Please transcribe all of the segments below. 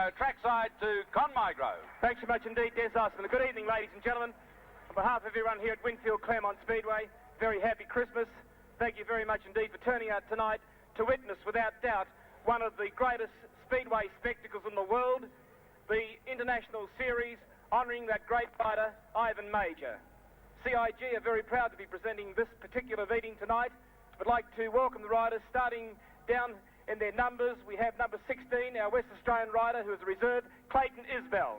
go trackside to Conmigro. Thanks so much indeed, Des Osman. Good evening, ladies and gentlemen. On behalf of everyone here at Winfield Claremont Speedway, very happy Christmas. Thank you very much indeed for turning out tonight to witness, without doubt, one of the greatest speedway spectacles in the world, the International Series, honouring that great rider, Ivan Major. CIG are very proud to be presenting this particular meeting tonight. I'd like to welcome the riders, starting down in their numbers. We have number 16, our West Australian rider, who is a reserve, Clayton Isbell.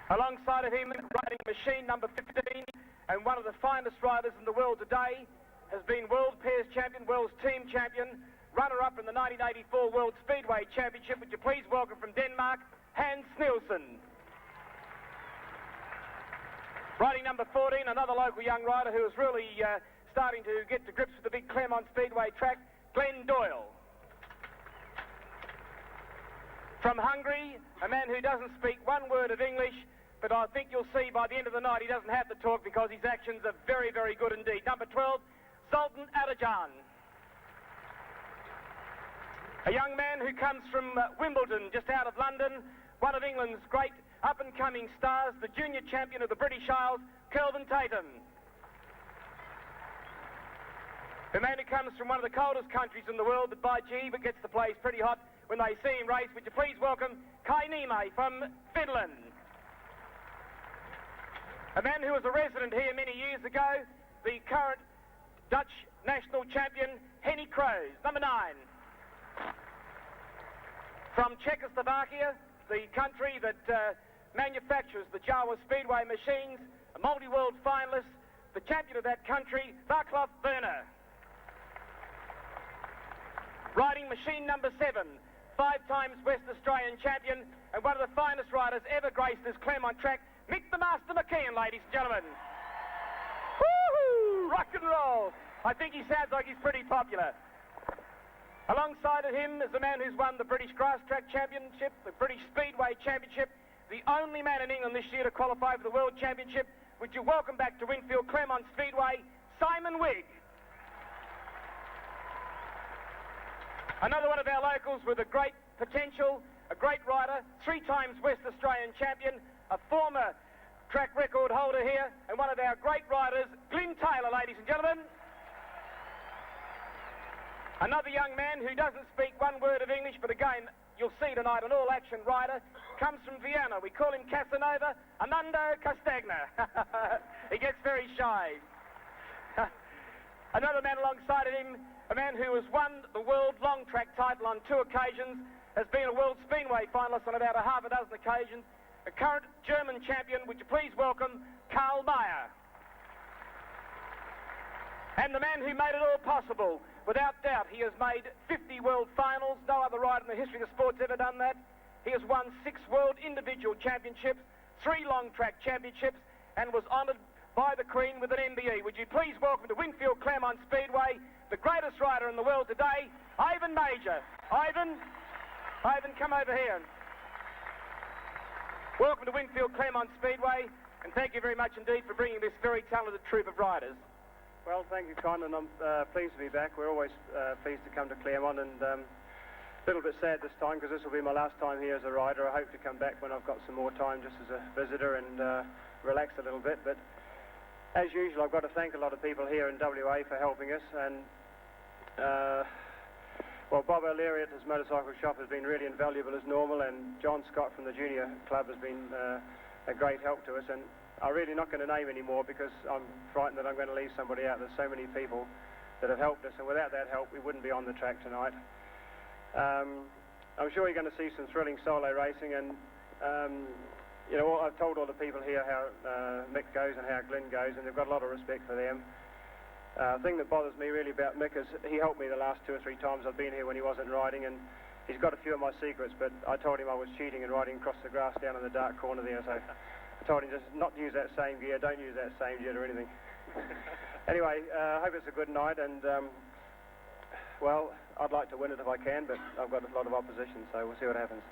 Alongside of him, riding machine number 15, and one of the finest riders in the world today, has been World Pairs Champion, World's Team Champion, runner-up in the 1984 World Speedway Championship. Would you please welcome from Denmark, Hans Nielsen. Riding number 14, another local young rider who is really starting to get to grips with the big Claremont Speedway track, Glenn Doyle. From Hungary, a man who doesn't speak one word of English, but I think you'll see by the end of the night he doesn't have to talk because his actions are very, very good indeed. Number 12, Zoltan Atajan. A young man who comes from Wimbledon, just out of London, one of England's great up-and-coming stars, the junior champion of the British Isles, Kelvin Tatum. The man who comes from one of the coldest countries in the world, but by gee, but gets the place pretty hot when they see him race. Would you please welcome Kai Niemi from Finland. A man who was a resident here many years ago, the current Dutch national champion, Henny Kroes, number 9. From Czechoslovakia, the country that manufactures the Jawa Speedway machines, a multi-world finalist, the champion of that country, Vaclav Werner. Riding machine number 7, 5 times West Australian champion, and one of the finest riders ever graced this Claremont track, Mick the Master McKeon, ladies and gentlemen. Woohoo! Rock and roll! I think he sounds like he's pretty popular. Alongside of him is the man who's won the British Grass Track Championship, the British Speedway Championship, the only man in England this year to qualify for the World Championship. Would you welcome back to Winfield Claremont Speedway, Simon Wigg. Another one of our locals with a great potential, a great rider, 3 times West Australian champion, a former track record holder here, and one of our great riders, Glyn Taylor, ladies and gentlemen. Another young man who doesn't speak one word of English, but again, you'll see tonight, an all-action rider, comes from Vienna. We call him Casanova, Armando Castagna. He gets very shy. Another man alongside of him, a man who has won the world long track title on 2 occasions, has been a World Speedway finalist on about a half a dozen occasions, a current German champion. Would you please welcome Karl Mayer. And the man who made it all possible, without doubt, he has made 50 world finals. No other rider in the history of the sport's ever done that. He has won 6 world individual championships, 3 long track championships, and was honoured by the Queen with an MBE. Would you please welcome to Winfield Claremont Speedway, the greatest rider in the world today, Ivan Major. Ivan, come over here. Welcome to Winfield Claremont Speedway, and thank you very much indeed for bringing this very talented troupe of riders. Well, thank you, Con, and I'm pleased to be back. We're always pleased to come to Claremont, and a little bit sad this time because this will be my last time here as a rider. I hope to come back when I've got some more time just as a visitor and relax a little bit. But as usual, I've got to thank a lot of people here in WA for helping us, and well, Bob O'Leary at his motorcycle shop has been really invaluable as normal, and John Scott from the junior club has been a great help to us. And I'm really not going to name any more because I'm frightened that I'm going to leave somebody out. There's so many people that have helped us, and without that help we wouldn't be on the track tonight. I'm sure you're going to see some thrilling solo racing, and you know, I've told all the people here how Mick goes and how Glyn goes, and they've got a lot of respect for them. The thing that bothers me really about Mick is he helped me the last 2 or 3 times I've been here when he wasn't riding, and he's got a few of my secrets, but I told him I was cheating and riding across the grass down in the dark corner there, so I told him just not to use that same gear, don't use that same jet or anything. Anyway, I hope it's a good night, and well, I'd like to win it if I can, but I've got a lot of opposition, so we'll see what happens.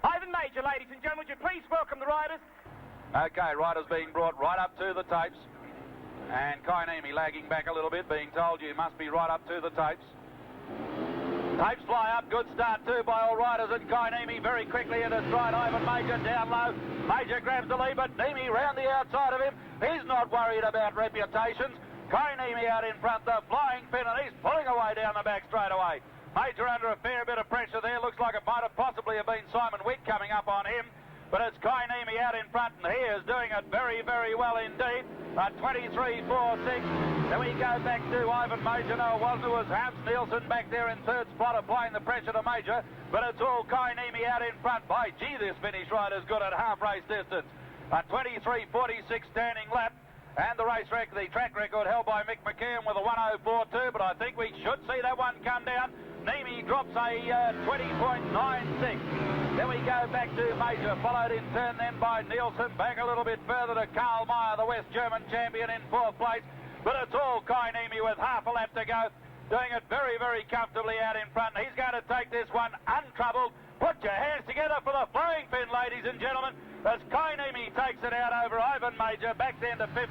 Ivan Major, ladies and gentlemen, would you please welcome the riders? Okay, riders being brought right up to the tapes, and Kai Niemi lagging back a little bit, being told you must be right up to the tapes. Tapes fly up, good start too by all riders, and Kai Nemi very quickly into stride. Ivan Major down low. Major grabs the lead, but Nemi round the outside of him. He's not worried about reputations. Kai Nemi out in front, the flying pin, and he's pulling away down the back straight away. Major under a fair bit of pressure there. Looks like it might have possibly have been Simon Wick coming up on him. But it's Kai Nemi out in front, and he is doing it very, very well indeed. 23.46. Then we go back to Ivan Major. No, it wasn't. It was Hans Nielsen back there in third spot, applying the pressure to Major. But it's all Kai Nemi out in front. By gee, this finish right is good at half race distance. 23.46 standing lap. And the the track record held by Mick McKeon with a 104.2, but I think we should see that one come down. Nemi drops a 20.96. Then we go back to Major, followed in turn then by Nielsen. Back a little bit further to Karl Meyer, the West German champion, in fourth place. But it's all Kai Nemi with half a lap to go, doing it very, very comfortably out in front. He's going to take this one untroubled. Put your hands together for the flying pin, ladies and gentlemen, as Kai Nemi takes it out over Ivan Major, back then to 15.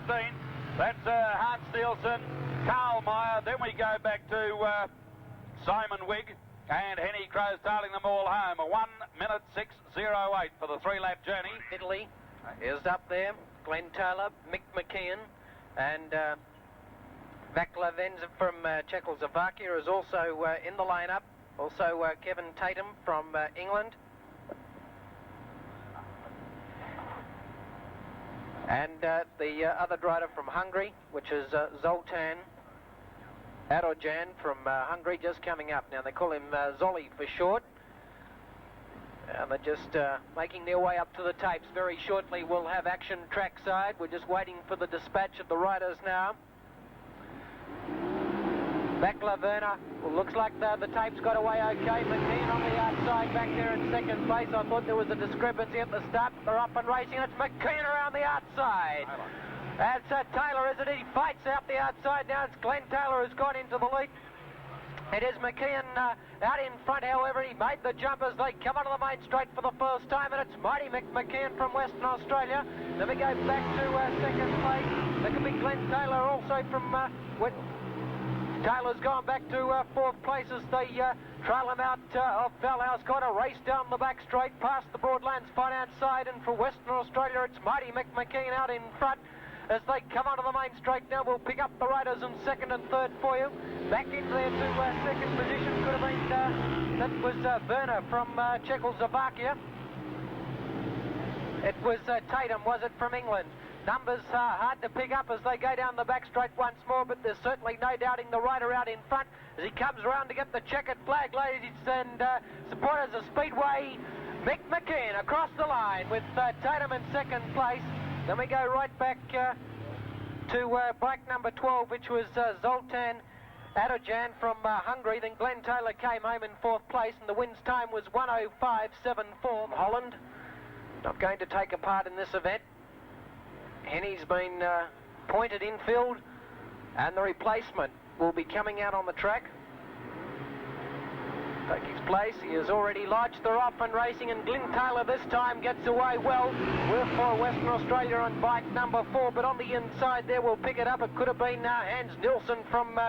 That's Hans Nielsen, Karl Meyer. Then we go back to Simon Wigg and Henny Crowe tailing them all home. A 1:06.08 for the three-lap journey. Italy is up there. Glenn Taylor, Mick McKeon, and Vaclav Venza from Czechoslovakia is also in the lineup. Also Kevin Tatum from England. And the other rider from Hungary, which is Zoltán Adojan from Hungary, just coming up. Now they call him Zoli for short. And they're just making their way up to the tapes. Very shortly we'll have action trackside. We're just waiting for the dispatch of the riders now. Vaclav Venza, well, looks like the tapes got away okay. McKeon on the outside back there in second place. I thought there was a discrepancy at the start. They're up and racing. It's McKeon around the outside. That's Taylor, isn't it? He fights out the outside now. It's Glenn Taylor who's gone into the lead. It is McKeon out in front, however. He made the jump as they come onto the main straight for the first time, and it's Mighty Mick McKeon from Western Australia. Then we go back to second place. There could be Glenn Taylor also from Taylor's gone back to fourth place as they trail him out of Valhouse. Got a race down the back straight past the Broadlands finance side, and for Western Australia it's Mighty Mick McKeon out in front. As they come onto the main straight now, we'll pick up the riders in second and third for you. Back into there to second position could have been, that was Werner from Czechoslovakia. It was Tatum, was it, from England? Numbers hard to pick up as they go down the back straight once more, but there's certainly no doubting the rider out in front as he comes around to get the checkered flag, ladies and supporters of Speedway. Mick McKeon across the line with Tatum in second place. Then we go right back to bike number 12, which was Zoltán Adojan from Hungary. Then Glenn Taylor came home in fourth place, and the win's time was 1:05.74. Holland not going to take a part in this event. Henny's been pointed infield, and the replacement will be coming out on the track. Take his place. He has already lodged. They're off and racing, and Glenn Taylor this time gets away well. We're for Western Australia on bike number 4, but on the inside there we'll pick it up. It could have been Hans Nielsen from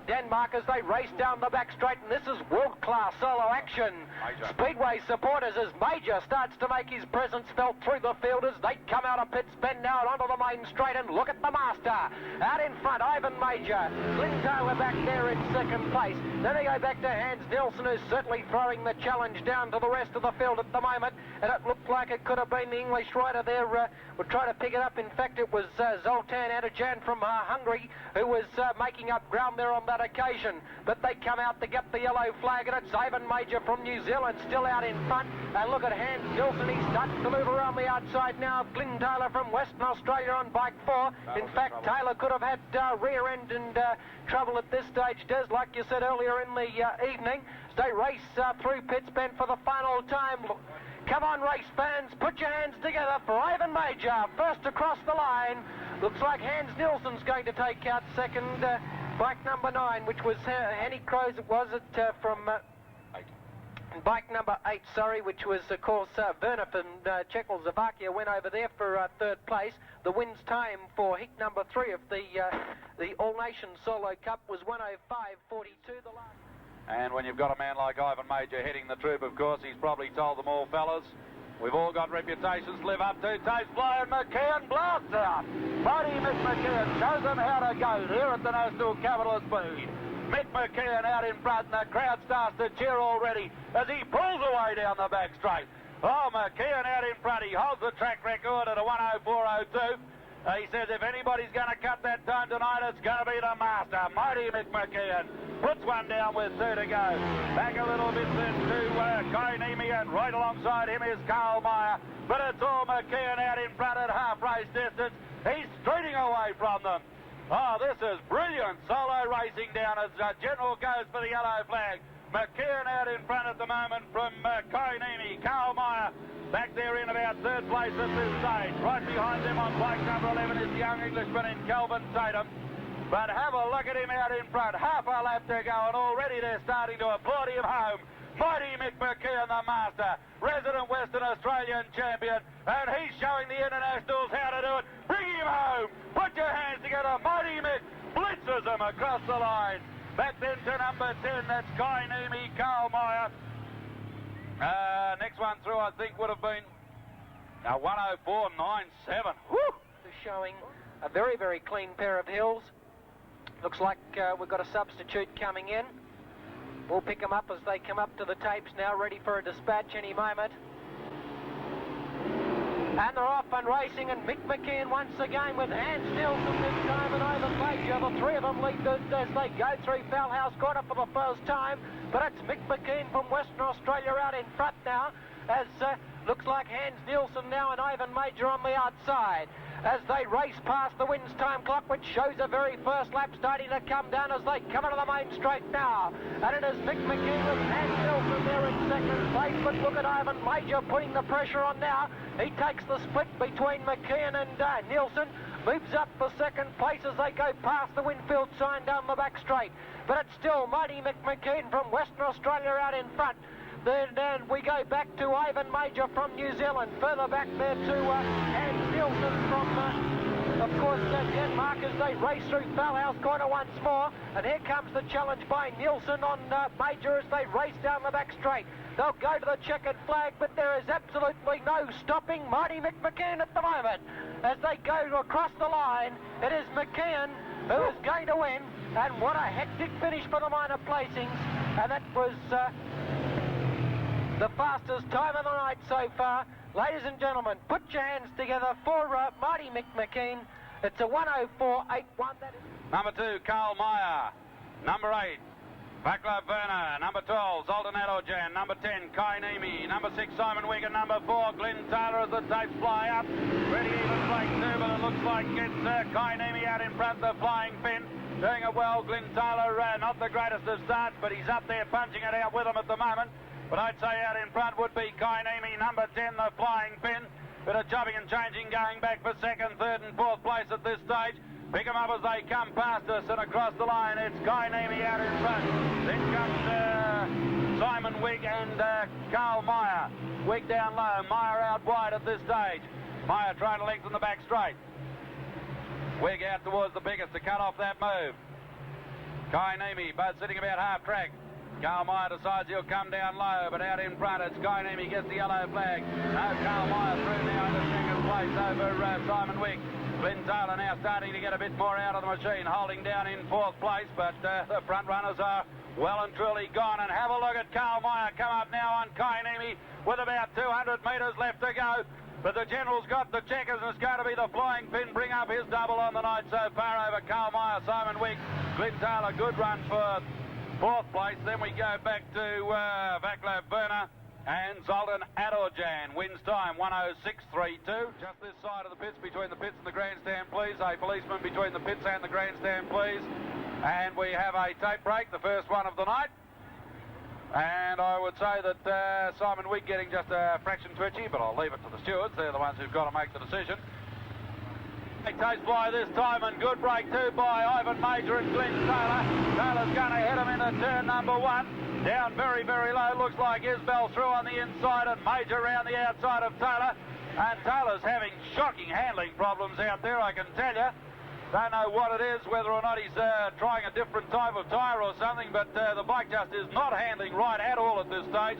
Denmark as they race down the back straight, and this is world-class solo action. Major. Speedway supporters as Major starts to make his presence felt through the field as they come out of pits, bend now onto the main straight, and look at the master. Out in front, Ivan Major. Glenn Taylor back there in second place. Then they go back to Hans Nielsen, who's certainly throwing the challenge down to the rest of the field at the moment, and it looked like it could have been the English rider there. We'll try to pick it up. In fact, it was Zoltán Adojan from Hungary who was making up ground there on that occasion. But they come out to get the yellow flag, and it's Ivan Major from New Zealand still out in front. And look at Hans Nielsen. He starts to move around the outside now of Glenn Taylor from Western Australia on bike 4. In fact, Taylor could have had rear end and trouble at this stage. Does, like you said earlier in the evening, they race through pits bend for the final time. Come on, race fans, put your hands together for Ivan Major, first across the line. Looks like Hans Nielsen's going to take out second, bike number 9, which was Henny Crowe, was it, from bike number 8, sorry, which was, of course, Werner from Czechoslovakia, went over there for third place. The win's time for heat number 3 of the All Nations Solo Cup was 1:05.42. The last. And when you've got a man like Ivan Major heading the troop, of course, he's probably told them all, fellas, we've all got reputations to live up to. Taste fly and McKeon blasts out. Mighty Mick McKeon shows them how to go here at the National Capital of Speed. Mick McKeon out in front, and the crowd starts to cheer already as he pulls away down the back straight. Oh, McKeon out in front. He holds the track record at a 1:04.02. He says if anybody's going to cut that time tonight, it's going to be the master, Mighty Mick McKeon. Puts one down with 2 to go. Back a little bit then to Koinimi, and right alongside him is Karl Meyer. But it's all McKeon out in front at half race distance. He's streeting away from them. Oh, this is brilliant solo racing down as General goes for the yellow flag. McKeon out in front at the moment from Koinimi. Karl Meyer back there in about 3rd place at this stage. Right behind them on bike number 11 is the young Englishman in Kelvin Tatum. But have a look at him out in front. Half a lap to go, and already they're starting to applaud him home. Mighty Mick McKeon, the master, resident Western Australian champion, and he's showing the internationals how to do it. Bring him home. Put your hands together. Mighty Mick blitzes them across the line. Back then to number 10, that's Koinimi, Karl Meyer. Next one through, I think, would have been a 1:04.97. Woo! Showing a very, very clean pair of hills. Looks like we've got a substitute coming in. We'll pick them up as they come up to the tapes now, ready for a dispatch any moment. And they're off and racing, and Mick McKeon once again with Hans Nielsen this time and Ivan Major. The 3 of them lead as they go through Foulhouse Corner for the first time. But it's Mick McKeon from Western Australia out in front now, as looks like Hans Nielsen now and Ivan Major on the outside. As they race past the wins time clock, which shows the very first lap starting to come down as they come into the main straight now. And it is Mick McKeon with Hans Nielsen there in 2nd place, but look at Ivan Major putting the pressure on now. He takes the split between McKeon and Nielsen, moves up for 2nd place as they go past the Winfield sign down the back straight. But it's still Mighty Mick McKeon from Western Australia out in front. Then we go back to Ivan Major from New Zealand. Further back there to Hans Nielsen from, of course, Denmark as they race through Foulhouse Corner once more. And here comes the challenge by Nielsen on Major as they race down the back straight. They'll go to the checkered flag, but there is absolutely no stopping Mighty Mick McKeon at the moment. As they go across the line, it is McKeon who is going to win. And what a hectic finish for the minor placings. And that was the fastest time of the night so far. Ladies and gentlemen, put your hands together for Mighty Mick McKeon. It's a 1:04.81. Number 2, Karl Meyer. Number 8, Vaclav Werner. Number 12, Zoltan Adorjan. Number 10, Koinimi. Number 6, Simon Wigg. And number 4, Glenn Taylor as the tapes fly up. Ready even break 2, but it looks like it's Koinimi out in front, the flying pin. Doing it well, Glenn Taylor, not the greatest of starts, but he's up there punching it out with them at the moment. But I'd say out in front would be Koinimi, number 10, the flying pin. Bit of chopping and changing, going back for 2nd, 3rd and 4th place at this stage. Pick them up as they come past us and across the line. It's Koinimi out in front. Then comes Simon Wigg and Karl Meyer. Wigg down low, Meyer out wide at this stage. Meyer trying to lengthen the back straight. Wigg out towards the biggest to cut off that move. Koinimi, both sitting about half track. Karl Meyer decides he'll come down low, but out in front it's Koinimi, gets the yellow flag. No, Karl Meyer through now into 2nd place over Simon Wigg. Glenn Taylor now starting to get a bit more out of the machine, holding down in 4th place, but the front runners are well and truly gone. And have a look at Karl Meyer come up now on Koinimi with about 200 metres left to go. But the General's got the checkers, and it's going to be the flying pin bring up his double on the night so far over Karl Meyer, Simon Wigg. Glenn Taylor, good run for 4th place. Then we go back to Vaclav Werner and Zoltan Adorjan. Wins time 1:06.32. Just this side of the pits, between the pits and the grandstand, please. A policeman between the pits and the grandstand, please. And we have a tape break, the first one of the night. And I would say that Simon Wigg getting just a fraction twitchy, but I'll leave it to the stewards. They're the ones who've got to make the decision. Taste fly this time, and good break too by Ivan Major and Glenn Taylor. Taylor's going to hit him into turn number 1. Down very, very low. Looks like Isbell through on the inside and Major around the outside of Taylor. And Taylor's having shocking handling problems out there, I can tell you. Don't know what it is, whether or not he's trying a different type of tyre or something, but the bike just is not handling right at all at this stage.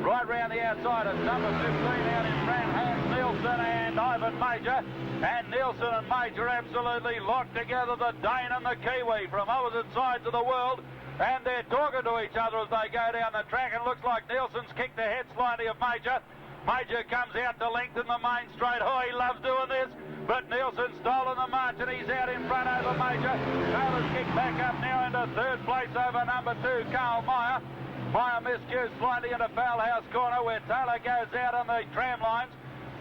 Right round the outside is number 15 out in front, Hans Nielsen and Ivan Major. And Nielsen and Major absolutely locked together, the Dane and the Kiwi from opposite sides of the world. And they're talking to each other as they go down the track. And it looks like Nielsen's kicked the head slightly of Major. Major comes out to lengthen the main straight. Oh, he loves doing this. But Nielsen's stolen the march and he's out in front over Major. Taylor's kicked back up now into third place over number 2, Carl Meyer. Meyer miscues slightly into Foul House corner where Taylor goes out on the tram lines.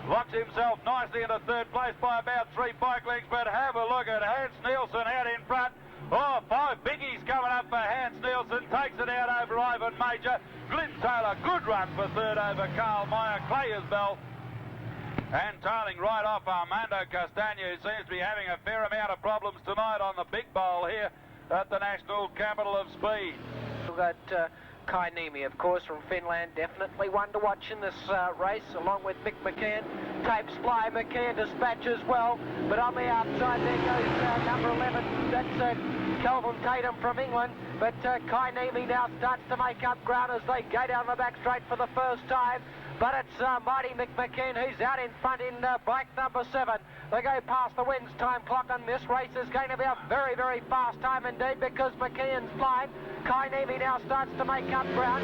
Locks himself nicely into third place by about 3 bike lengths. But have a look at Hans Nielsen out in front. Oh, 5 biggies coming up for Hans Nielsen. Takes it out over Ivan Major. Glyn Taylor, good run for third over Carl Meyer. Clayersbell. And tailing right off Armando Castagna, who seems to be having a fair amount of problems tonight on the big bowl here at the national capital of speed. We've got Kai Niemi, of course, from Finland. Definitely one to watch in this race, along with Mick McCann. Tapes fly, McCann dispatches well, but on the outside there goes number 11. That's Kelvin Tatum from England. But Kai Niemi now starts to make up ground as they go down the back straight for the first time. But it's Marty McMcCann who's out in front in bike number 7. They go past the wins time clock, and this race is going to be a very, very fast time indeed because McCann's flying. Kai Niemi now starts to make up ground.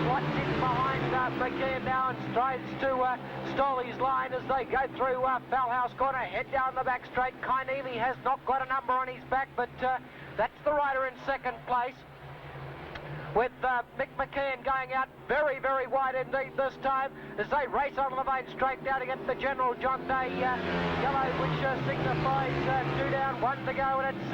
Watts in behind McCann now and strives to stall his line as they go through Foul House corner, head down the back straight. Kai Niemi has not got a number on his back, but that's the rider in second place. With Mick McCann going out very, very wide indeed this time as they race onto the main straight down against the General John Day yellow, which signifies 2 down, 1 to go, and it's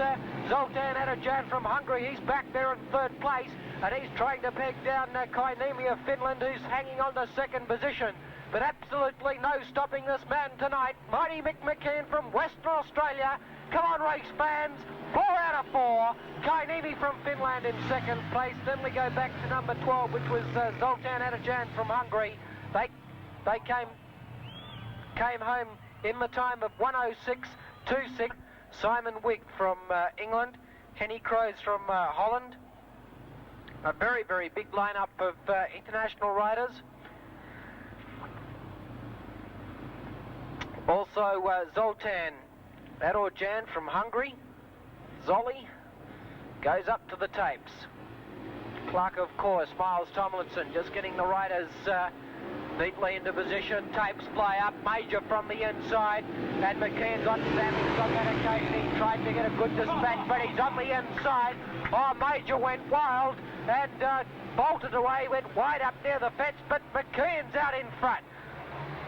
Zoltan Adajan from Hungary. He's back there in third place, and he's trying to peg down Kai Niemi of Finland, who's hanging on to second position. But absolutely no stopping this man tonight. Mighty Mick McCann from Western Australia. Come on, race fans. 4 out of 4. Kai Niemi from Finland in second place. Then we go back to number 12, which was Zoltan Adajan from Hungary. They came home in the time of 1:06.26. Simon Wigg from England. Henny Kroes from Holland. A very, very big lineup of international riders. Also Zoltan Adajan from Hungary. Zolly goes up to the tapes. Clark, of course, Miles Tomlinson just getting the riders neatly into position. Tapes fly up, Major from the inside, and McCann's on Sammy's on that occasion. He tried to get a good dispatch, but he's on the inside. Oh, Major went wild and bolted away, went wide up near the fence, but McCann's out in front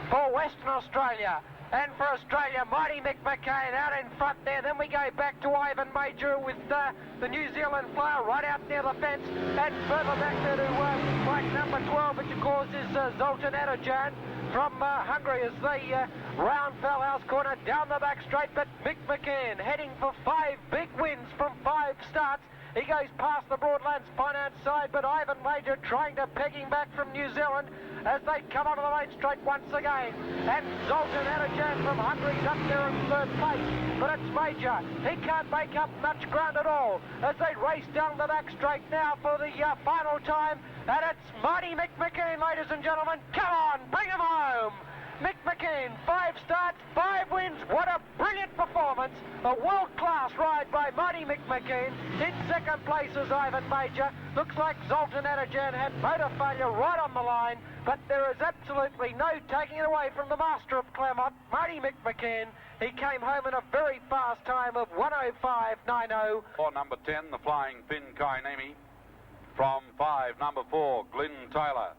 for Western Australia. And for Australia, Mighty Mick McCann out in front there. Then we go back to Ivan Major with the New Zealand flyer right out near the fence. And further back there to bike number 12, which of course is Zoltan Adajan from Hungary as they round Foul House corner down the back straight. But Mick McCann heading for 5 big wins from 5 starts. He goes past the Broadlands finance side, but Ivan Major trying to peg him back from New Zealand as they come onto the main straight once again. And Zoltan Adajan from Hungary's up there in third place, but it's Major. He can't make up much ground at all as they race down the back straight now for the final time. And it's Mighty Mick McCann, ladies and gentlemen. Come on, bring him home. Mick McCann, 5 starts, 5 wins. What a brilliant performance. A world-class ride by Mighty Mick McCann. In second place is Ivan Major. Looks like Zoltan Adajan had motor failure right on the line, but there is absolutely no taking it away from the master of Claremont, Mighty Mick McCann. He came home in a very fast time of 1:05.90. For number 10, the flying Finn Kai Niemi. From 5, number 4, Glyn Taylor.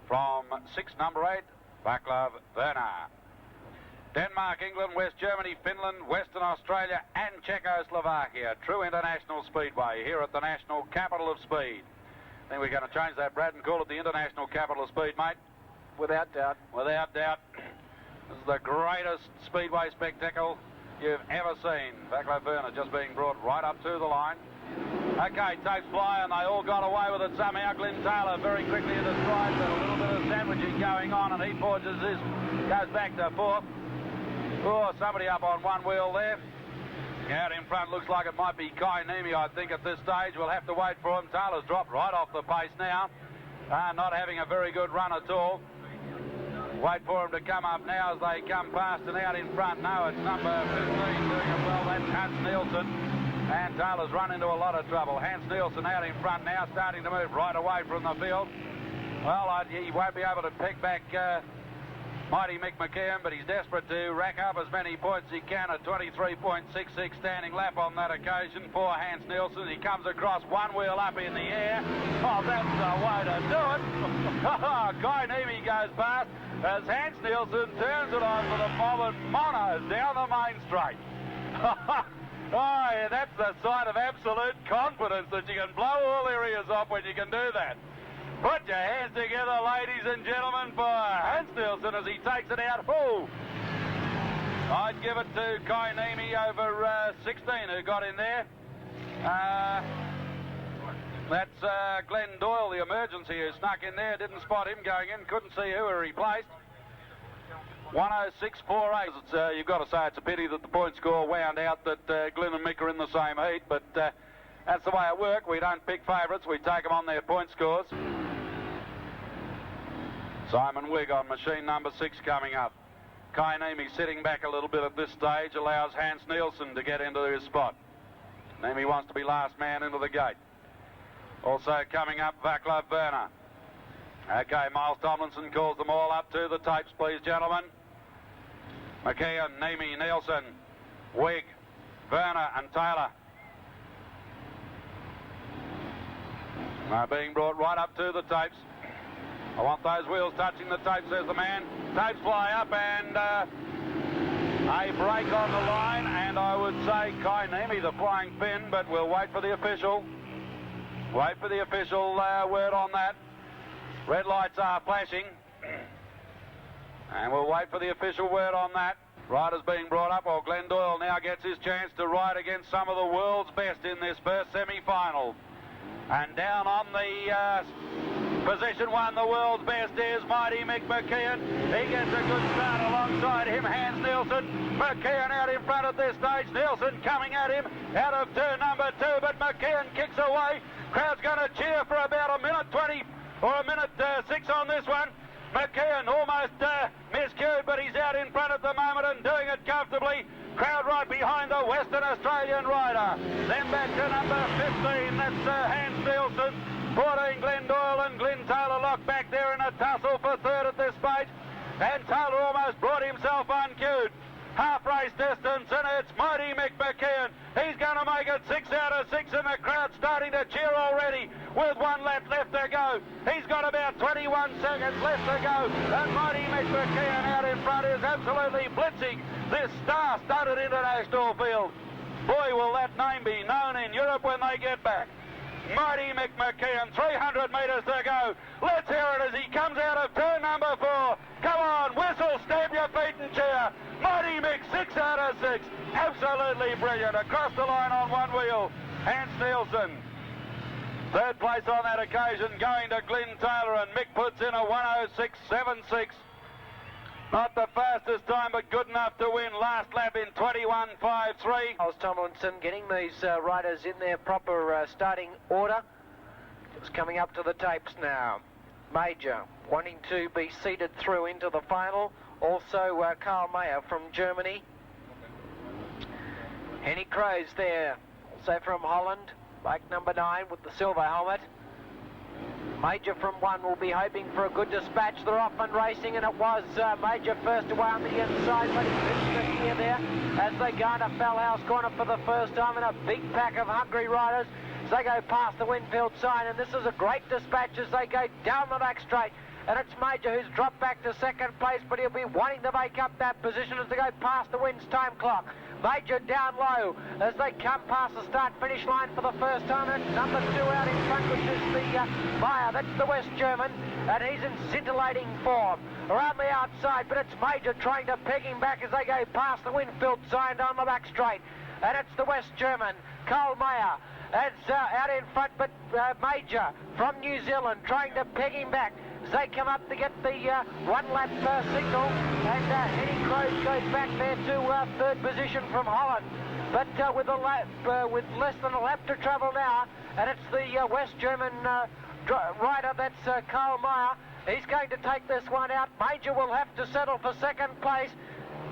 From 6, number 8, Vaclav Werner. Denmark, England, West Germany, Finland, Western Australia and Czechoslovakia. True international speedway here at the national capital of speed. I think we're going to change that, Brad, and call it the international capital of speed, mate. Without doubt. Without doubt. This is the greatest speedway spectacle you've ever seen. Vaclav Werner just being brought right up to the line. Okay, tapes fly and they all got away with it somehow. Glyn Taylor very quickly into stride, but a little bit of sandwiching going on, and he forges this, goes back to 4th. Oh, somebody up on one wheel there. Out in front looks like it might be Kai Nemi, I think, at this stage. We'll have to wait for him. Taylor's dropped right off the pace now. Not having a very good run at all. Wait for him to come up now as they come past and out in front. No, it's number 15 doing it well. That's Hans Nielsen. And Taylor's run into a lot of trouble. Hans Nielsen out in front now, starting to move right away from the field. Well, he won't be able to pick back Mighty Mick McKeon, but he's desperate to rack up as many points as he can. A 23.66 standing lap on that occasion for Hans Nielsen. He comes across, one wheel up in the air. Oh, that's the way to do it. Kai Nemi goes past as Hans Nielsen turns it on for the bob and monos down the main straight. Oh, yeah, that's the sign of absolute confidence that you can blow all areas off when you can do that. Put your hands together, ladies and gentlemen, for Hans Nielsen as he takes it out. Oh! I'd give it to Kai Nemi over 16 who got in there. That's Glenn Doyle, the emergency, who snuck in there. Didn't spot him going in. Couldn't see who he replaced. 106.48. You've got to say it's a pity that the point score wound out that Glenn and Mick are in the same heat, but that's the way it works. We don't pick favourites. We take them on their point scores. Simon Wigg on machine number 6 coming up. Kai Nemi sitting back a little bit at this stage allows Hans Nielsen to get into his spot. Nemi wants to be last man into the gate. Also coming up, Vaclav Werner. Okay, Miles Tomlinson calls them all up to the tapes, please, gentlemen. McKeon, Nemi, Nielsen, Wigg, Werner and Taylor. They're being brought right up to the tapes. I want those wheels touching the tape, says the man. Tapes fly up and a break on the line, and I would say Kai Nemi the flying pin, but we'll wait for the official. Wait for the official word on that. Red lights are flashing. And we'll wait for the official word on that. Riders being brought up. Well, Glenn Doyle now gets his chance to ride against some of the world's best in this first semi-final. And down on the position 1, the world's best is Mighty Mick McKeon. He gets a good start alongside him, Hans Nielsen. McKeon out in front at this stage. Nielsen coming at him out of turn number 2, but McKeon kicks away. Crowd's going to cheer for about a minute 20 or a minute 6 on this one. McKeon almost miscued, but he's out in front at the moment and doing it comfortably. Crowd right behind the Western Australian rider. Then back to number 15, that's Hans Nielsen. 14, Glenn Doyle and Glenn Taylor locked back there in a tussle for third at this stage. And Taylor almost brought himself uncued. Half race distance, and it's Mighty Mick McKeon. He's going to make it 6 out of 6, and the crowd's starting to cheer already with 1 lap left to go. He's got about 21 seconds left to go, and Mighty Mick McKeon out in front is absolutely blitzing this star-studded international field. Boy, will that name be known in Europe when they get back. Mighty Mick McKeon, 300 metres to go. Let's hear it as he comes out of turn number 4. Come on, whistle, stamp your feet and cheer. Mighty Mick, 6 out of 6. Absolutely brilliant. Across the line on 1 wheel, Hans Nielsen. Third place on that occasion going to Glenn Taylor, and Mick puts in a 106.76. Not the fastest time, but good enough to win. Last lap in 21.53. Miles Tomlinson getting these riders in their proper starting order. Just coming up to the tapes now. Major wanting to be seeded through into the final. Also Karl Mayer from Germany. Henny Kroes there, also from Holland. Bike number 9 with the silver helmet. Major from 1 will be hoping for a good dispatch. They're off and racing, and it was Major first away on the inside, but he finished the gear there as they go into Fellhouse Corner for the first time in a big pack of hungry riders as they go past the Winfield sign, and this is a great dispatch as they go down the back straight. And it's Major who's dropped back to second place, but he'll be wanting to make up that position as they go past the Wins time clock. Major down low as they come past the start-finish line for the first time. And number 2 out in front, which is the Meyer. That's the West German, and he's in scintillating form. Around the outside, but it's Major trying to peg him back as they go past the Winfield sign down the back straight. And it's the West German, Karl Mayer. It's out in front, but Major from New Zealand trying to peg him back. As they come up to get the one-lap signal, and Henny Crows goes back there to third position from Holland. But with less than a lap to travel now, and it's the West German rider, that's Karl Meyer. He's going to take this one out. Major will have to settle for second place.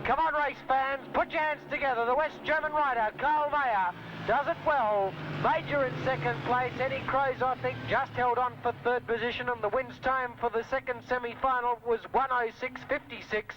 Come on, race fans, put your hands together. The West German rider, Karl Meyer, does it well. Major in second place. Henny Crows, I think, just held on for third position, and the wins time for the second semi-final was 1:06.56.